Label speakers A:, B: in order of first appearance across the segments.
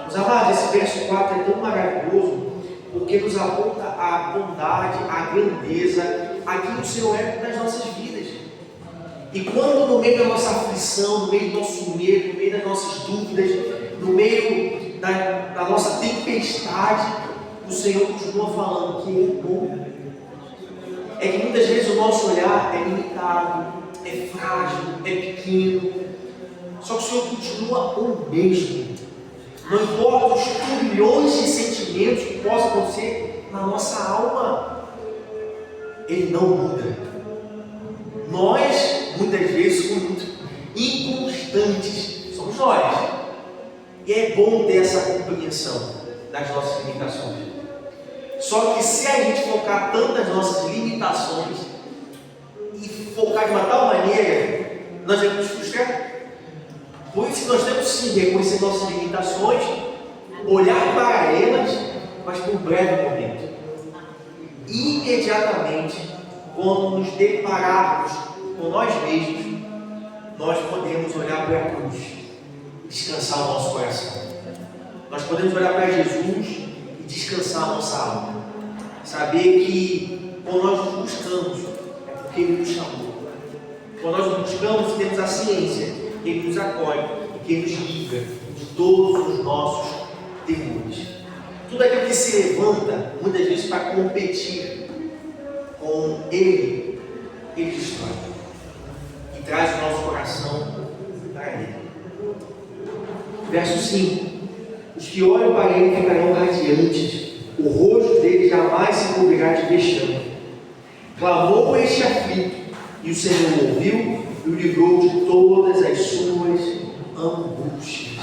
A: Meus amados, esse verso 4 é tão maravilhoso porque nos aponta a bondade, a grandeza, aquilo que o Senhor é nas nossas vidas. E quando no meio da nossa aflição, no meio do nosso medo, no meio das nossas dúvidas, no meio da nossa tempestade, o Senhor continua falando que Ele é bom. É que muitas vezes o nosso olhar é limitado, é frágil, é pequeno. Só que o Senhor continua o mesmo. Não importa os trilhões de sentimentos que possam acontecer na nossa alma, Ele não muda. Nós, muitas vezes, somos muito inconstantes. Somos nós. E é bom ter essa compreensão das nossas limitações. Só que se a gente focar tanto nas nossas limitações e focar de uma tal maneira, nós vamos nos frustrar. Por isso que nós temos sim reconhecer nossas limitações, olhar para elas, mas por um breve momento. Imediatamente, quando nos depararmos com nós mesmos, nós podemos olhar para a cruz e descansar o nosso coração. Nós podemos olhar para Jesus e descansar a nossa alma. Saber que quando nós nos buscamos, é porque Ele nos chamou. Quando nós nos buscamos, temos a ciência que Ele nos acolhe e que Ele nos livra de todos os nossos temores. Tudo aquilo que se levanta, muitas vezes, para competir com Ele, Ele destrói. E traz o nosso coração para Ele. Verso 5. Os que olham para Ele ficarão radiantes, o rosto dele jamais se cobrirá de vexame. Clamou este aflito, e o Senhor ouviu e o livrou de todas as suas angústias.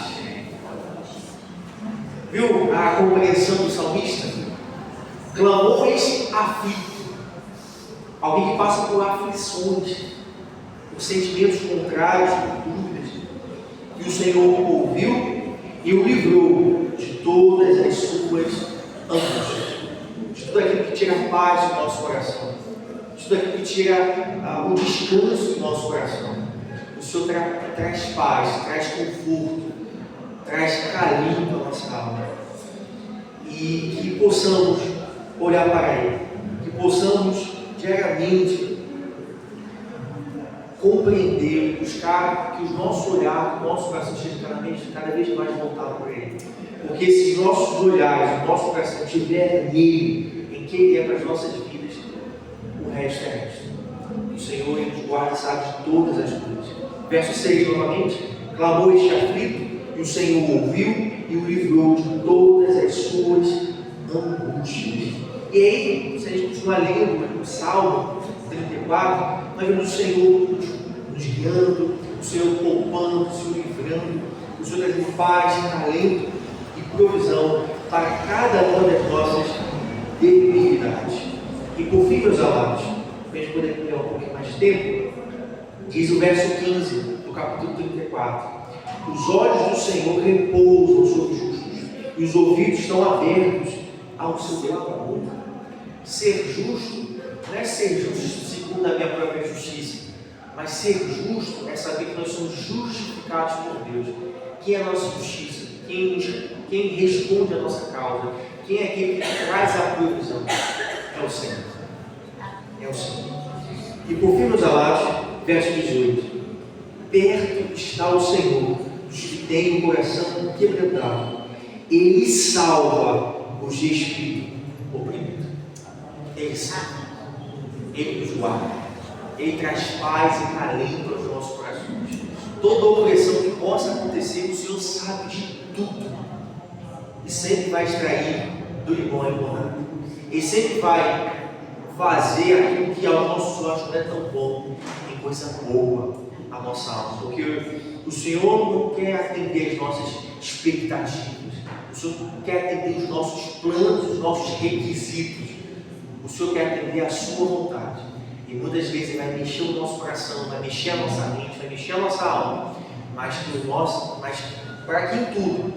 A: Viu a compreensão do salmista? Clamou este aflito, alguém que passa por aflições, por sentimentos contrários, por dúvidas, e o Senhor ouviu e o livrou de todas as suas angústias, de tudo aquilo que tira a paz do nosso coração, de tudo aquilo que tira o descanso do nosso coração. O Senhor traz paz, traz conforto, traz carinho para a nossa alma. E que possamos olhar para Ele, que possamos diariamente compreender, buscar que o nosso olhar, o nosso coração esteja cada vez mais voltado para Ele. Porque se os nossos olhares, o nosso coração estiver nele, em quem Ele é para as nossas vidas, o resto é resto. O Senhor Ele nos guarda, sabe de todas as coisas. Verso 6 novamente. Clamou este aflito, e o Senhor ouviu e o livrou de todas as suas angústias. E aí, se a gente continuar lendo o Salmo 34, nós vemos o Senhor nos guiando, o Senhor poupando, o Senhor livrando, o Senhor trazendo paz, talento e provisão para cada uma das nossas debilidades. E por fim, meus amados, para a gente poder ter um pouquinho mais de tempo, diz o verso 15 do capítulo 34: os olhos do Senhor repousam sobre os justos, e os ouvidos estão abertos ao seu clamor. Ser justo não é ser justo segundo a minha própria justiça, mas ser justo é saber que nós somos justificados por Deus. Quem é a nossa justiça? Quem responde a nossa causa? Quem é aquele que traz a provisão? É o Senhor. É o Senhor. E por fim, meus amados, verso 18: perto está o Senhor dos que têm o coração quebrantado. Ele salva os de espírito oprimido. Ele salva. Ele nos guarda. Ele traz paz e calento aos nossos corações. Toda opressão que possa acontecer, o Senhor sabe de tudo. E sempre vai extrair do limão a limonada. Ele sempre vai fazer aquilo que aos nossos olhos não é tão bom, em coisa boa a nossa alma. Porque o Senhor não quer atender as nossas expectativas. O Senhor não quer atender os nossos planos, os nossos requisitos. O Senhor quer atender a sua vontade. E muitas vezes Ele vai mexer o nosso coração, vai mexer a nossa mente, vai mexer a nossa alma. Mas para que em tudo,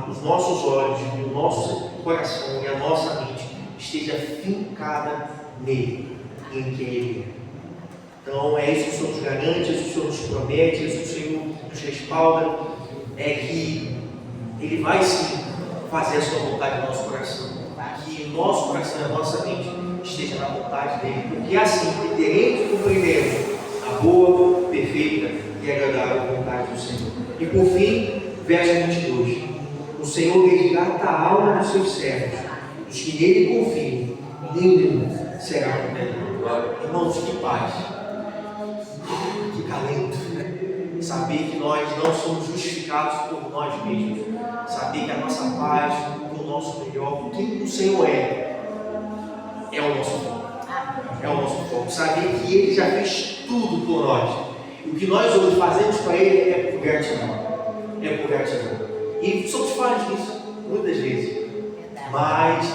A: os nossos olhos, o nosso coração e a nossa mente esteja fincada nele, em quem Ele é. Então é isso que o Senhor nos garante, é isso que o Senhor nos promete, é isso que o Senhor nos respalda, é que Ele vai sim fazer a sua vontade no nosso coração. Que o nosso coração e a nossa mente esteja na vontade dele. Porque assim teremos e compreenderemos a boa, perfeita e agradável vontade do Senhor. E por fim, verso 22. O Senhor resgata a alma dos seus servos, dos que nele confiam, nenhum será condenado. Irmãos, que paz, que calento, saber que nós não somos justificados por nós mesmos, saber que a nossa paz, o nosso melhor, quem o Senhor é o nosso foco. É o nosso foco. Saber que Ele já fez tudo por nós. E o que nós hoje fazemos para Ele é por gratidão. É por gratidão. E somos falhos nisso, muitas vezes. Mas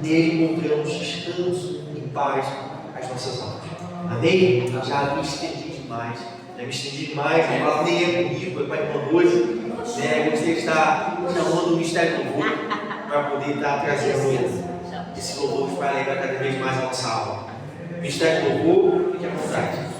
A: nele encontramos descanso e paz às nossas almas. Amém? Já me estendi demais. Já me estendi demais. A palavra nem é comigo, é para a irmã Rose. Você está chamando o Ministério do Louvor para poder estar trazendo esse louvor para lembrar cada vez mais a nossa alma. Ministério do Louvor, fique à vontade.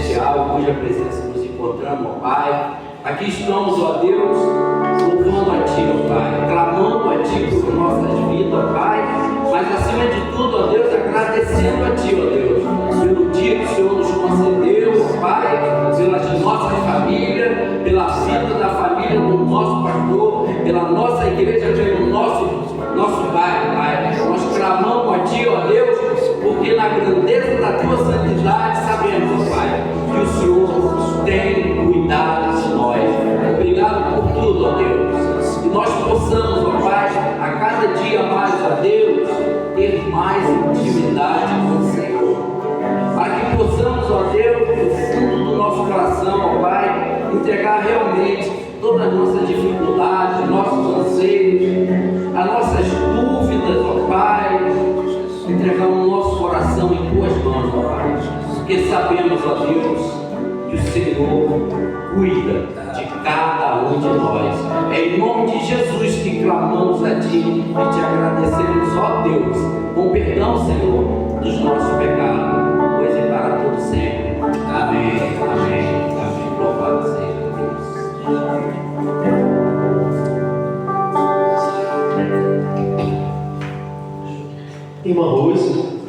B: celestial, cuja presença nos encontramos, ó Pai. Aqui estamos, ó Deus, louvando a Ti, ó Pai, clamando a Ti por nossas vidas, ó Pai, mas acima de tudo, ó Deus, agradecendo a Ti, ó Deus, pelo dia que o Senhor nos concedeu, ó Pai, pelas nossas famílias, pela vida da família do nosso pastor, pela nossa igreja, pelo nosso bairro, Pai. Nós clamamos a Ti, ó Deus, porque na grandeza da Tua santidade sabemos, Pai, que o Senhor tem cuidado de nós. Obrigado por tudo, ó Deus. Que nós possamos, ó Pai, a cada dia mais, ó Deus, ter mais intimidade com o Senhor. Para que possamos, ó Deus, no fundo do nosso coração, ó Pai, entregar realmente todas as nossas dificuldades, nossos anseios, as nossas dúvidas, ó Pai, entregar o nosso coração em Tuas mãos, ó Pai, porque sabemos, ó Deus, que o Senhor cuida de cada um de nós. É em nome de Jesus que clamamos a Ti e Te agradecemos, ó Deus, com perdão, Senhor, dos nossos pecados, pois é para todo sempre. Amém, amém, amém. Louvado seja Deus.
A: Irmã Rose,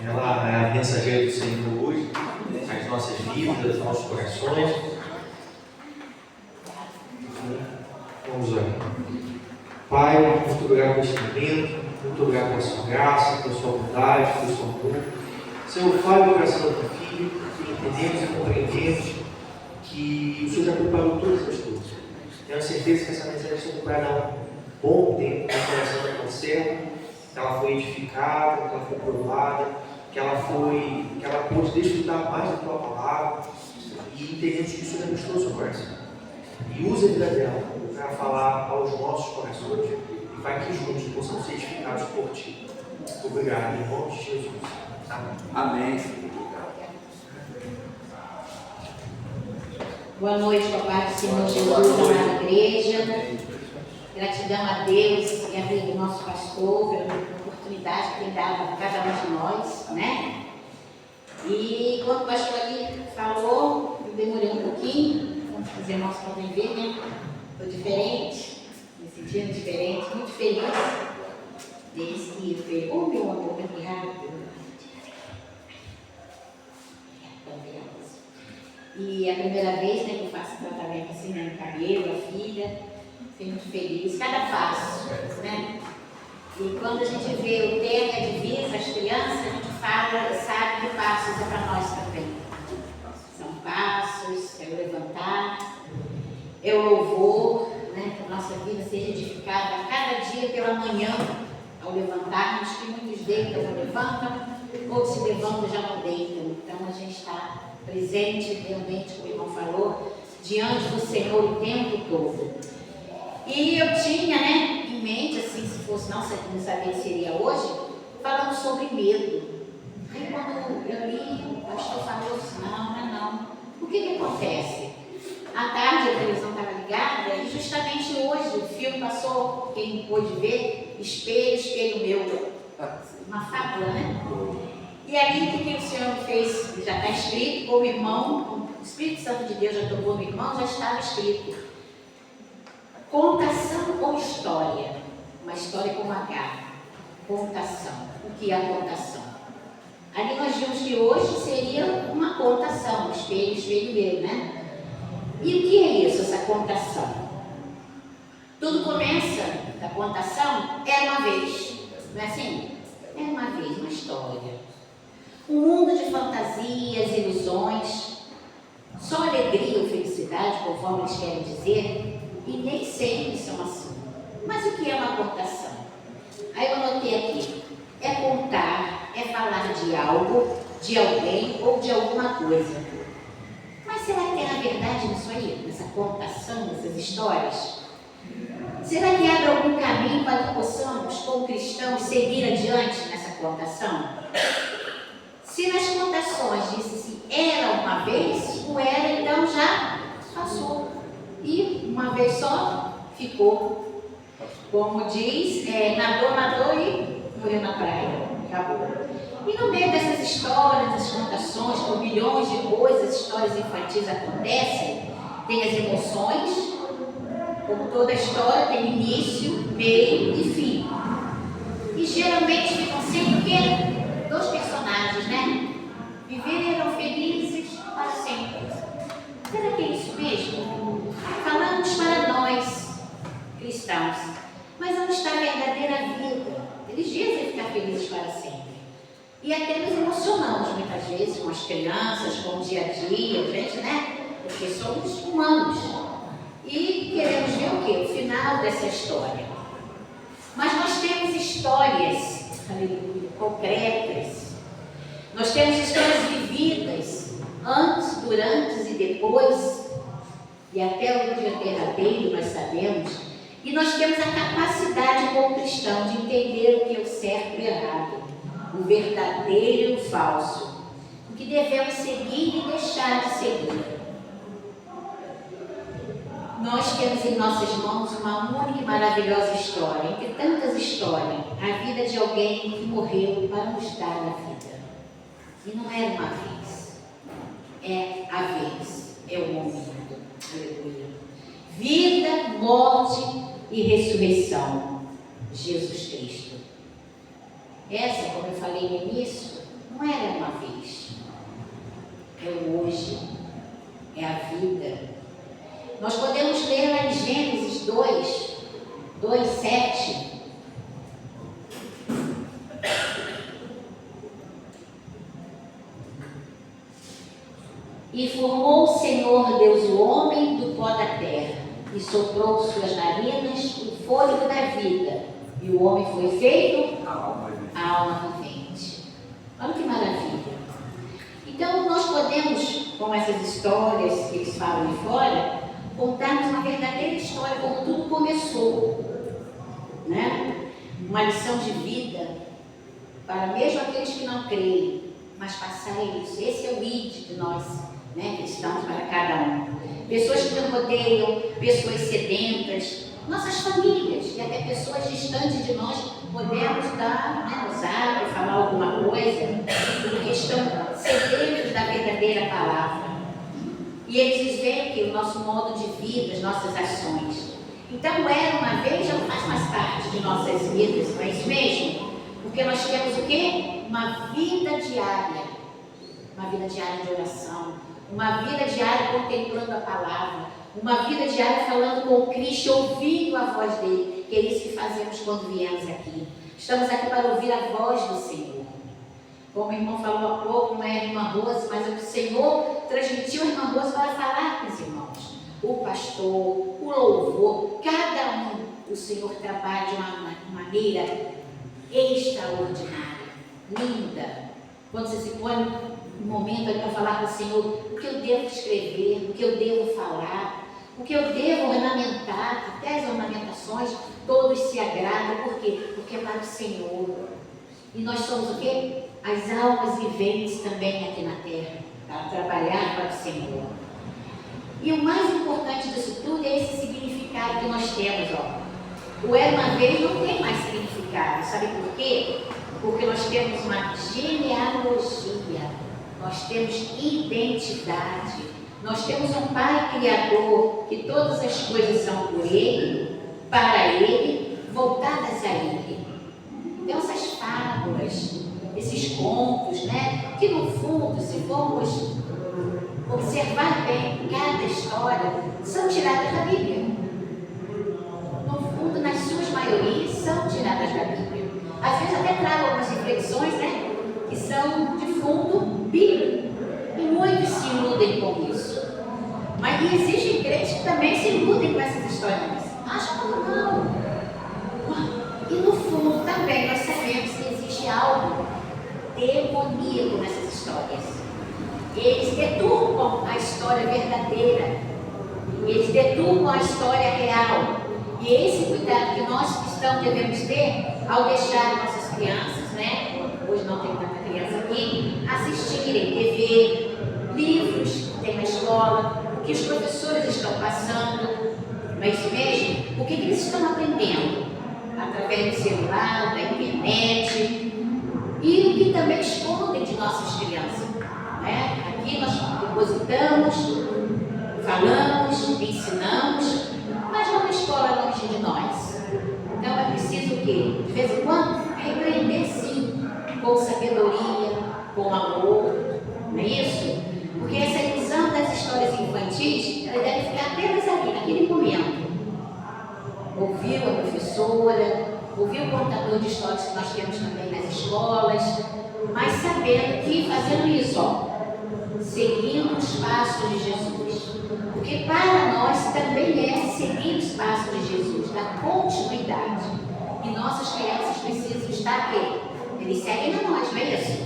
A: ela é a mensageira do Senhor hoje, as nossas vidas, os nossos corações. Vamos orar. Pai, muito obrigado por este momento, muito obrigado pela sua graça, pela sua bondade, pelo seu amor. Senhor, fale o coração do teu filho, que entendemos e compreendemos que o Senhor já preparou todas as coisas. Tenho certeza que essa mensagem se preparará um bom tempo no coração da conserva, que ela foi edificada, que ela foi provada, que ela pôde desfrutar mais da tua palavra, e entendemos que o Senhor abençoou o seu coração. E usa a vida dela para falar aos nossos corações e vai que juntos possamos ser edificados por Ti. Obrigado, em nome de Jesus. Amém.
C: Boa noite, papai do Senhor Jesus, amada igreja. Gratidão a Deus e a vida do nosso pastor pela oportunidade que tem dado a cada um de nós, né? E quando o pastor ali falou, eu demorei um pouquinho, como os irmãos podem ver, né? Estou diferente, me sentindo diferente, muito feliz desde que eu falei, oh meu amor, que rápido. E é a primeira vez, né, que eu faço tratamento assim, né, no cabelo, a filha, fiquei muito feliz, cada passo, né? E quando a gente vê o tema, a divisa, as crianças, a gente fala, sabe que passos é para nós também. São passos, é o levantar, é o louvor, né, que a nossa vida seja edificada a cada dia pela manhã, ao levantarmos, que muitos deitam não levantam, outros se levantam já não deitam. Então a gente está presente, realmente, como o irmão falou, diante do Senhor o tempo todo. E eu tinha, né, em mente, assim, se fosse não sabia que seria hoje, falando sobre medo. Aí quando eu li, o pastor falou assim, não. O que acontece? À tarde a televisão estava ligada e justamente hoje o filme passou, quem pôde ver, Espelho Meu, uma fábula, né? E ali o que o Senhor me fez, já está escrito, como irmão, o Espírito Santo de Deus já tocou no irmão, já estava escrito. Contação ou história? Uma história com H. Contação. O que é a contação? Ali nós vimos que hoje seria uma contação, espelho meu, né? E o que é isso, essa contação? Tudo começa, a contação, era uma vez, não é assim? Era uma vez, uma história. Um mundo de fantasias, ilusões, só alegria ou felicidade, conforme eles querem dizer, e nem sempre são assim. Mas o que é uma contação? Aí eu anotei aqui, é contar, é falar de algo, de alguém ou de alguma coisa. Mas será que é na verdade nisso aí, nessa contação, nessas histórias? Será que abre algum caminho para que possamos, como cristãos, seguir adiante nessa contação? Se nas contações disse assim, era uma vez, o era então já passou. E uma vez só, ficou. Como diz, nadou e morreu na praia. Acabou. E no meio dessas histórias, dessas contações, com milhões de coisas, histórias infantis acontecem, tem as emoções, como toda história tem início, meio e fim. E geralmente ficam sempre o quê? Dois personagens, né? Viveram felizes para sempre. Será que é isso mesmo? Falamos para nós, cristãos, mas onde está a verdadeira vida? Eles dizem ficar felizes para sempre. E até nos emocionamos muitas vezes com as crianças, com o dia a dia, gente, né? Porque somos humanos. E queremos ver o quê? O final dessa história. Mas nós temos histórias, aleluia, concretas. Nós temos histórias vividas, antes, durante e depois, e até o dia derradeiro, nós sabemos. E nós temos a capacidade como cristão de entender o que é o certo e o errado, o verdadeiro e o falso, o que devemos seguir e deixar de seguir. Nós temos em nossas mãos uma única e maravilhosa história, entre tantas histórias, a vida de alguém que morreu para nos dar a vida. E não é uma vez, é a vez, é o momento. Aleluia. Vida, morte e ressurreição. Jesus Cristo. Essa, como eu falei no início, não era uma vez. É o hoje. É a vida. Nós podemos ler lá em Gênesis 2:7. E formou o Senhor Deus o homem do pó da terra, e soprou suas narinas o fôlego da vida, e o homem foi feito a alma vivente. Olha que maravilha! Então nós podemos, com essas histórias que eles falam de fora, contarmos uma verdadeira história, como tudo começou, né? Uma lição de vida para mesmo aqueles que não creem, mas passarem isso. Esse é o id de nós, né, cristãos, para cada um. Pessoas que nos rodeiam, pessoas sedentas, nossas famílias e até pessoas distantes de nós, podemos dar, né, usar e falar alguma coisa, porque estão sedentos da verdadeira palavra. E eles veem que o nosso modo de vida, as nossas ações. Então, era uma vez, já faz mais parte de nossas vidas, não é isso mesmo? Porque nós temos o quê? Uma vida diária. Uma vida diária de oração. Uma vida diária contemplando a palavra. Uma vida diária falando com Cristo, ouvindo a voz dele. Que é isso que fazemos quando viemos aqui. Estamos aqui para ouvir a voz do Senhor. Como o irmão falou há pouco, não é a irmã Rose, mas o Senhor transmitiu a irmã Rose para falar com os irmãos. O pastor, o louvor, cada um, o Senhor trabalha de uma maneira extraordinária, linda. Quando você se põe um momento ali para falar com o Senhor, o que eu devo escrever, o que eu devo falar, o que eu devo ornamentar, até as ornamentações, todos se agradam. Por quê? Porque é para o Senhor. E nós somos o quê? As almas viventes também aqui na terra, para trabalhar para o Senhor. E o mais importante disso tudo é esse significado que nós temos, ó. O era uma vez não tem mais significado, sabe por quê? Porque nós temos uma genealogia, nós temos identidade, nós temos um Pai Criador, que todas as coisas são por Ele, para Ele, voltadas a Ele. Então essas fábulas, esses contos, né, que no fundo, se formos observar bem cada história, são tiradas da Bíblia. No fundo, nas suas maiorias, são tiradas da Bíblia. Às vezes até trago algumas reflexões, né, que são de fundo bíblico. E muitos se iludem com isso. Mas existem crentes que também se iludem com essas histórias. Acham normal. E no fundo também nós sabemos que existe algo demoníaco nessas histórias. Eles deturpam a história verdadeira. Eles deturpam a história real. E esse cuidado que nós cristãos devemos ter ao deixar nossas crianças, né? Hoje não tem tanta criança aqui, assistirem TV, livros que tem na escola, o que os professores estão passando, não é isso mesmo? O que eles estão aprendendo? Através do celular, da internet. E o que também escondem de nossas crianças. Né? Aqui nós depositamos, falamos, ensinamos, mas não na escola longe de nós. Então é preciso o quê? De vez em quando, repreender sim, com sabedoria, com amor, não é isso? Porque essa ilusão das histórias infantis, ela deve ficar apenas ali, naquele momento. Ouviu a professora, ouviu o contador de histórias que nós temos também nas escolas, mas sabendo que fazendo isso, seguindo os passos de Jesus. Porque para nós também é seguir os passos de Jesus, da continuidade. E nossas crianças precisam estar aqui. Eles seguem a nós, não é isso?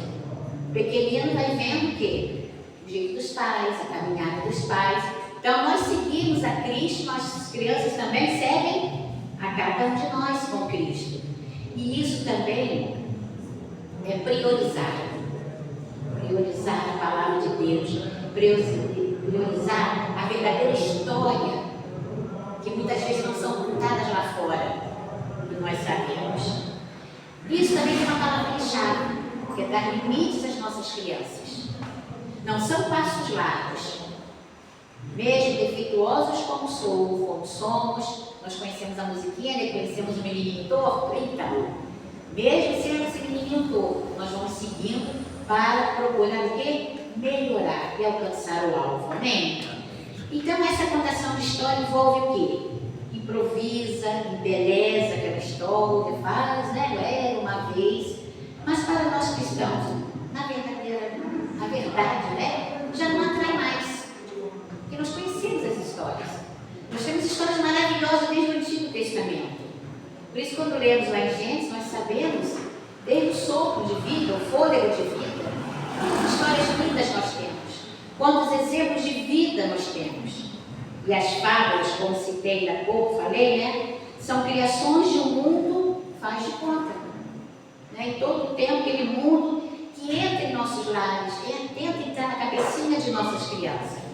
C: O pequenino vai vendo o quê? O jeito dos pais, a caminhada dos pais. Então nós seguimos a Cristo, nossas crianças também seguem a cada um de nós com Cristo. E isso também é priorizar a palavra de Deus, priorizar a verdadeira história, que muitas vezes não são contadas lá fora, e nós sabemos. Isso também é uma palavra-chave, que é dar limites às nossas crianças. Não são passos largos, mesmo defeituosos como somos, nós conhecemos a musiquinha, né? Conhecemos o menininho torto, então, mesmo sendo esse menininho torto, nós vamos seguindo para procurar o quê? Melhorar e alcançar o alvo, amém? Então essa contação de história envolve o quê? Improvisa, embeleza aquela história, faz, né? Era uma vez, mas para nós cristãos, na verdade, né? Já não atrai mais, porque nós conhecemos as histórias. Nós temos histórias maravilhosas desde o Antigo Testamento. Por isso, quando lemos lá em Gênesis, nós sabemos, desde o sopro de vida, o fôlego de vida, quantas histórias lindas nós temos, quantos exemplos de vida nós temos. E as fábulas, como citei há pouco, falei, né? São criações de um mundo faz de conta. Né? Em todo o tempo, aquele mundo que entra em nossos lares, tenta entrar na cabecinha de nossas crianças.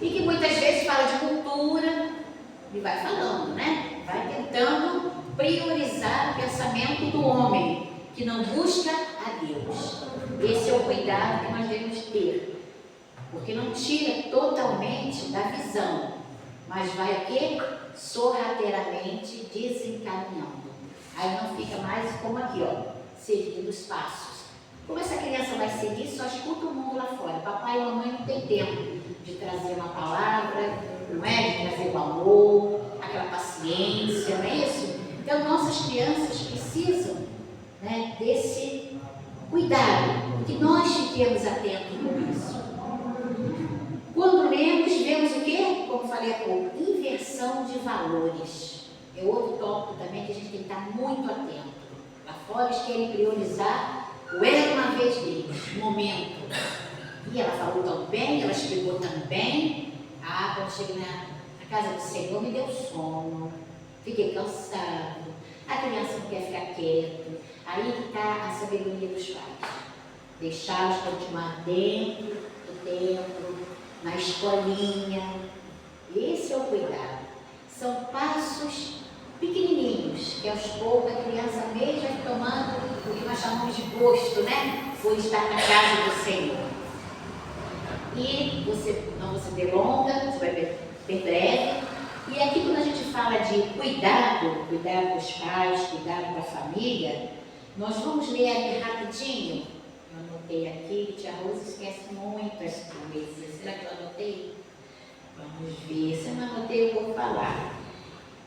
C: E que muitas vezes fala de cultura e vai falando, né? Vai tentando priorizar o pensamento do homem, que não busca a Deus. Esse é o cuidado que nós devemos ter, porque não tira totalmente da visão, mas vai o quê? Sorrateiramente desencaminhando. Aí não fica mais como aqui, seguindo os passos. Como essa criança vai seguir, só escuta o mundo lá fora. Papai e mamãe não tem tempo de trazer uma palavra, não é? De trazer o amor, aquela paciência, não é isso? Então nossas crianças precisam, né, desse cuidado, que nós fiquemos atentos com isso. Quando lemos, vemos o quê? Como falei há pouco, inversão de valores. É outro tópico também que a gente tem que estar muito atento. Lá fora eles querem priorizar o era uma vez deles, momento. E ela falou tão bem, ela explicou tão bem. Quando cheguei na casa do Senhor, me deu sono, fiquei cansado, a criança não quer ficar quieta. Aí que está a sabedoria dos pais. Deixá-los continuar dentro do templo, na escolinha. Esse é o cuidado. São passos pequenininhos, que aos poucos a criança mesmo vai tomando o que nós chamamos de gosto, né? Por estar na casa do Senhor. E você não se delonga, você vai ter breve. E aqui quando a gente fala de cuidado dos pais, cuidado da família, nós vamos ler aqui rapidinho. Eu anotei aqui, tia Rosa esquece muitas coisas. Será que eu anotei? Vamos ver. Se eu não anotei, eu vou falar.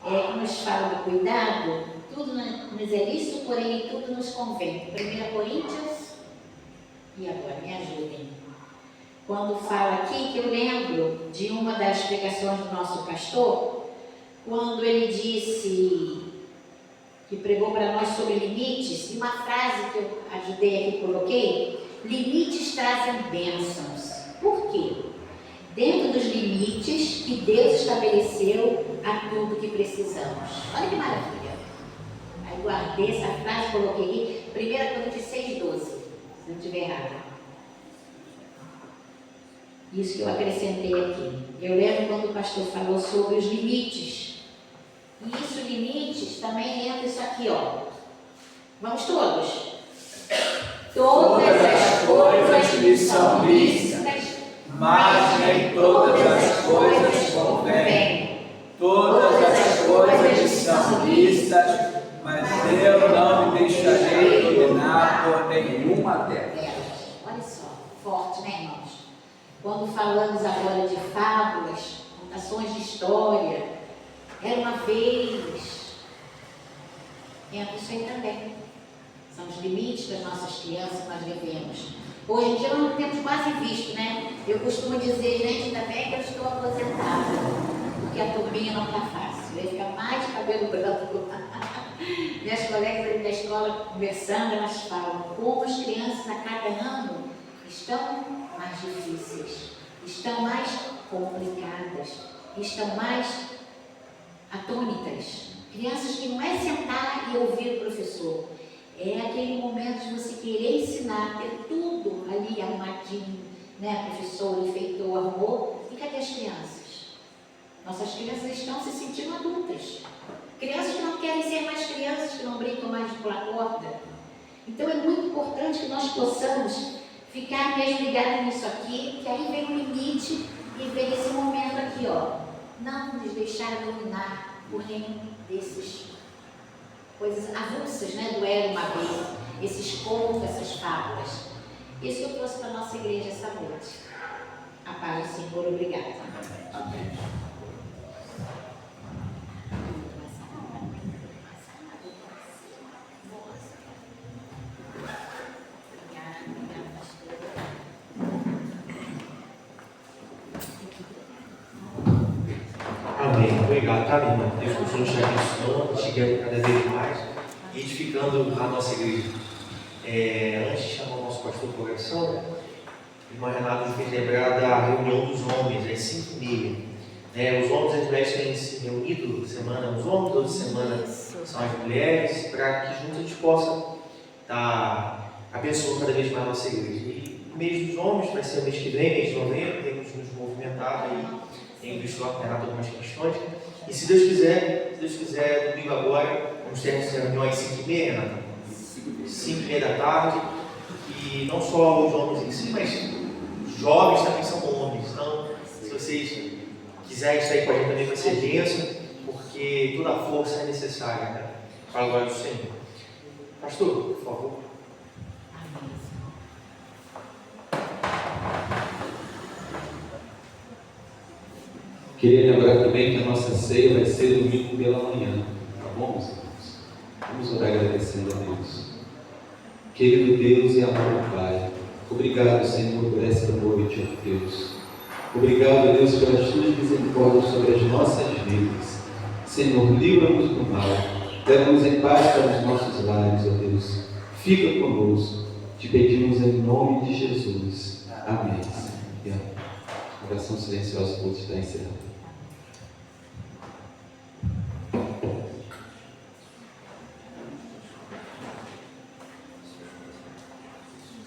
C: Quando nos fala do cuidado, tudo nos é lícito, porém tudo nos convém. 1 Coríntios, e agora me ajudem. Quando fala aqui, que eu lembro de uma das pregações do nosso pastor, quando ele disse, que pregou para nós sobre limites, e uma frase que eu ajudei aqui, coloquei, limites trazem bênçãos. Por quê? Dentro dos limites que Deus estabeleceu a tudo que precisamos. Olha que maravilha. Aí guardei essa frase, coloquei aqui, 1 Coríntios 6,12, se não estiver errado. Isso que eu acrescentei aqui. Eu lembro quando o pastor falou sobre os limites. E isso, limites, também entra isso aqui, Vamos todos. Todas as coisas me são lícitas,
D: mas nem todas as coisas convêm. Todas as coisas me são lícitas, mas eu não me deixarei dominar por nenhuma delas.
C: Olha só, forte, né, irmãos? Quando falamos agora de fábulas, contações de história, era uma vez, entra isso aí também. São os limites das nossas crianças que nós devemos. Hoje em dia nós não temos quase visto, né? Eu costumo dizer, gente, ainda bem que eu estou aposentada, porque a turminha não está fácil. Vai ficar mais de cabelo branco. Minhas colegas ali da escola conversando, elas falam como as crianças a cada ano estão mais difíceis, estão mais complicadas, estão mais atônitas. Crianças que não é sentar e ouvir o professor, é aquele momento de você querer ensinar, ter tudo ali arrumadinho, né? Professor, enfeitou, arrumou. E cadê as crianças? Nossas crianças estão se sentindo adultas. Crianças que não querem ser mais crianças, que não brincam mais de pular corda. Então é muito importante que nós possamos ficar mesmo ligados nisso aqui, que aí vem o limite e vem esse momento aqui, ó. Não nos deixar dominar por nenhum desses coisas avulsas, né, do era uma vez, esses contos, essas fábulas. Isso que eu trouxe para a nossa igreja essa noite. A paz do Senhor, obrigada.
D: Amém.
A: Amém. Obrigado, tá, minha irmã? Deus continue nos abençoando, chegando cada vez mais e edificando a nossa igreja. Antes de chamar o nosso pastor por oração, a irmã Renata nos fez lembrar da reunião dos homens, às 5h30. Os homens e as mulheres têm se reunido semana, os homens toda semana são as mulheres, para que juntos a gente possa estar abençoando cada vez mais a nossa igreja. E o mês dos homens vai ser o mês que vem, mês de novembro, temos nos movimentado aí, tem visto lá com a Renata algumas questões. E se Deus quiser, domingo agora, vamos ter essa reunião às 5h30, Renata? 5h30 da tarde. E não só os homens em si, mas os jovens também são homens. Então, se vocês quiserem estar aí com a gente também, vai ser bênção, porque toda a força é necessária, né? Para a glória do Senhor. Pastor, por favor.
E: Queria lembrar também que a nossa ceia vai ser domingo pela manhã, tá bom, meus irmãos? Vamos orar agradecendo a Deus. Querido Deus e amado Pai, obrigado, Senhor, por esta noite, ó Deus. Obrigado, Deus, pelas tuas misericórdias sobre as nossas vidas. Senhor, livra-nos do mal, leva-nos em paz para os nossos lares, ó Deus. Fica conosco, te pedimos em nome de Jesus. Amém. E a oração silenciosa pode estar encerrada.